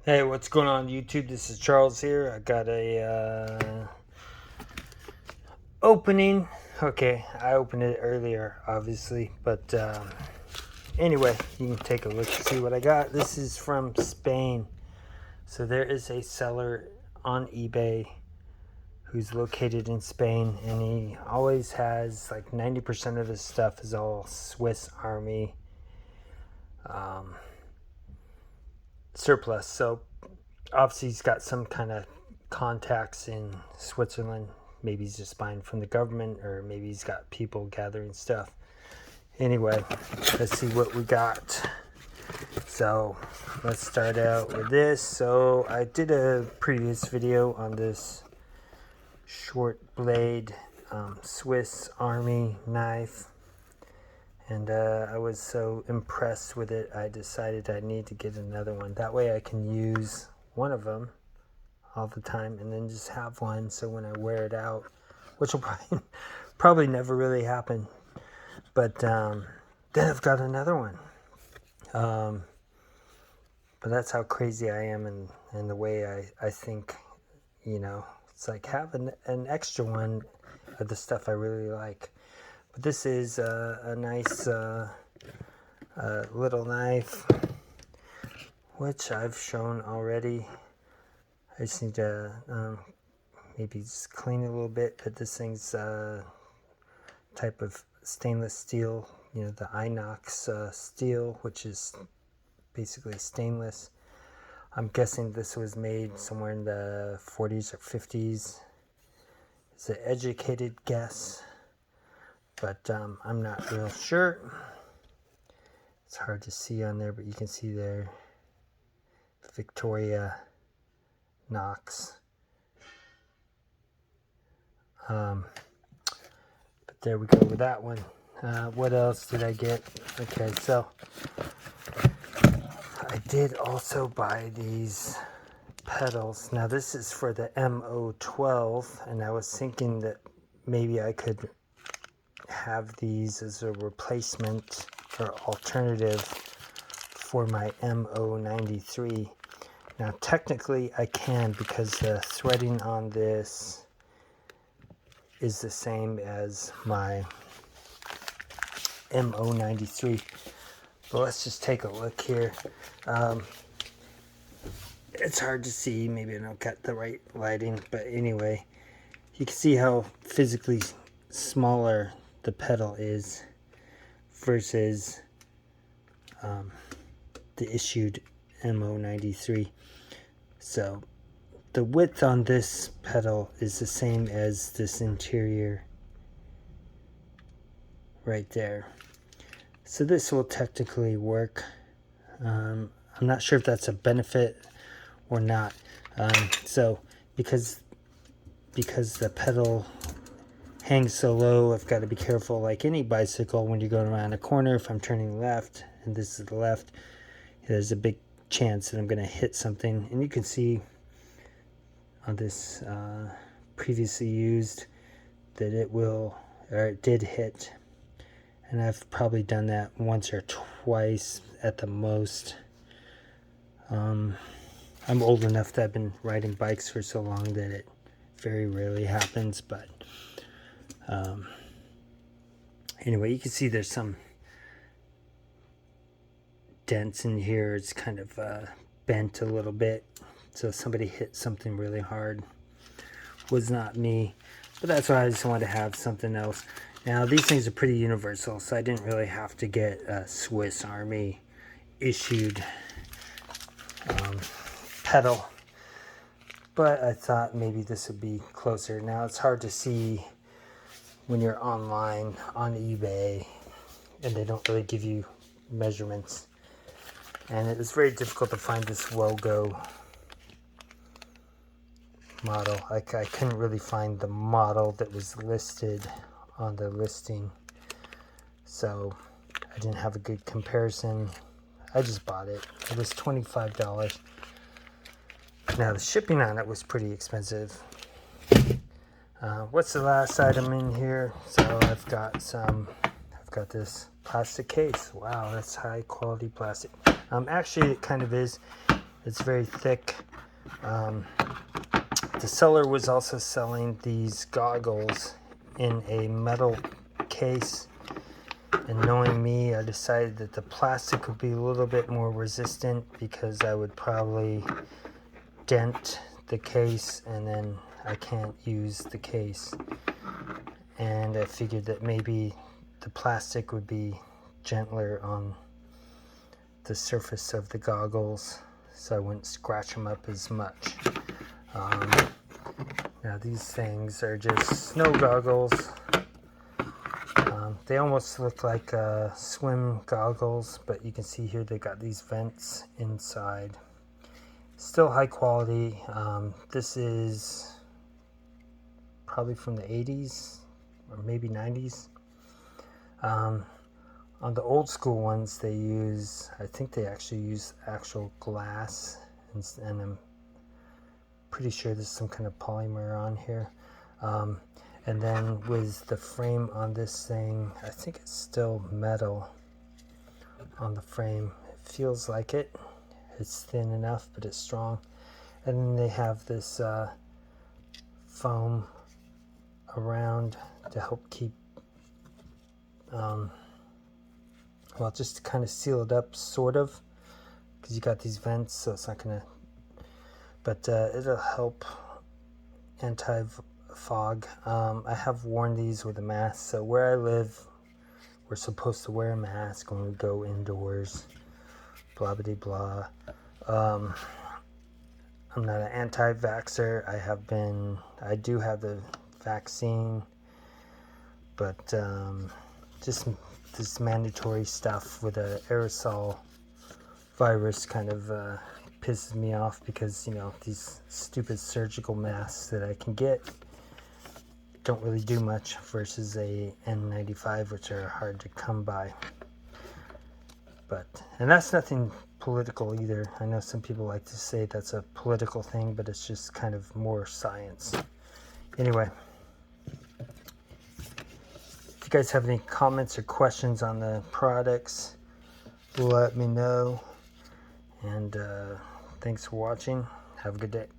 Hey, what's going on YouTube? This is Charles here. I got a opening. Okay, I opened it earlier, obviously, but anyway, you can take a look and see what I got. This is from Spain. So there is a seller on eBay who's located in Spain, and he always has like 90% of his stuff is all Swiss Army surplus. So obviously he's got some kind of contacts in Switzerland. Maybe he's just buying from the government, or maybe he's got people gathering stuff. Anyway, let's see what we got. So let's start out with this. So I did a previous video on this short blade Swiss Army knife, and I was so impressed with it, I decided I need to get another one. That way I can use one of them all the time and then just have one, so when I wear it out, which will probably never really happen, but then I've got another one. But that's how crazy I am, and the way I think, you know, it's like having an extra one of the stuff I really like. But this is a nice little knife, which I've shown already. I just need to maybe just clean it a little bit, but this thing's type of stainless steel, you know, the inox steel, which is basically stainless. I'm guessing this was made somewhere in the 40s or 50s. It's an educated guess, but I'm not real sure. It's hard to see on there, but you can see there, Victoria Knox. But there we go with that one. What else did I get? Okay, so I did also buy these pedals. Now this is for the MO-12, and I was thinking that maybe I could have these as a replacement or alternative for my MO-93. Now technically I can, because the threading on this is the same as my MO-93. But let's just take a look here. It's hard to see, maybe I don't got the right lighting, but anyway, you can see how physically smaller the pedal is versus the issued MO-93. So the width on this pedal is the same as this interior right there. So this will technically work. I'm not sure if that's a benefit or not. So because the pedal hangs so low, I've got to be careful, like any bicycle, when you're going around a corner. If I'm turning left and this is the left, there's a big chance that I'm going to hit something. And you can see on this previously used that it will, or it did hit. And I've probably done that once or twice at the most. I'm old enough that I've been riding bikes for so long that it very rarely happens, but anyway, you can see there's some dents in here. It's kind of bent a little bit, so somebody hit something really hard. Was not me, but that's why I just wanted to have something else. Now these things are pretty universal, so I didn't really have to get a Swiss Army issued pedal, but I thought maybe this would be closer. Now it's hard to see when you're online on eBay and they don't really give you measurements, and it was very difficult to find this Wogo model. I couldn't really find the model that was listed on the listing, so I didn't have a good comparison. I just bought it. It was $25. Now the shipping on it was pretty expensive. What's the last item in here? So I've got this plastic case. Wow, that's high quality plastic. Actually it kind of is. It's very thick. The seller was also selling these goggles in a metal case, and knowing me, I decided that the plastic would be a little bit more resistant because I would probably dent the case and then I can't use the case. And I figured that maybe the plastic would be gentler on the surface of the goggles, so I wouldn't scratch them up as much. Now these things are just snow goggles. They almost look like swim goggles, but you can see here they got these vents inside. Still high quality. This is probably from the 80s or maybe 90s. On the old school ones, they use, I think they actually use actual glass, and I'm pretty sure there's some kind of polymer on here. And then with the frame on this thing, I think it's still metal on the frame. It feels like it. It's thin enough, but it's strong. And then they have this foam around to help keep, well, just to kind of seal it up, sort of, because you got these vents, so it's not gonna, but it'll help anti-fog. I have worn these with a mask, so where I live, we're supposed to wear a mask when we go indoors, blah blah blah. I'm not an anti-vaxxer. I do have the vaccine, but just this mandatory stuff with an aerosol virus kind of pisses me off, because, you know, these stupid surgical masks that I can get don't really do much versus a N95, which are hard to come by. But, and that's nothing political either. I know some people like to say that's a political thing, but it's just kind of more science. Anyway, if you guys have any comments or questions on the products, let me know. And thanks for watching. Have a good day.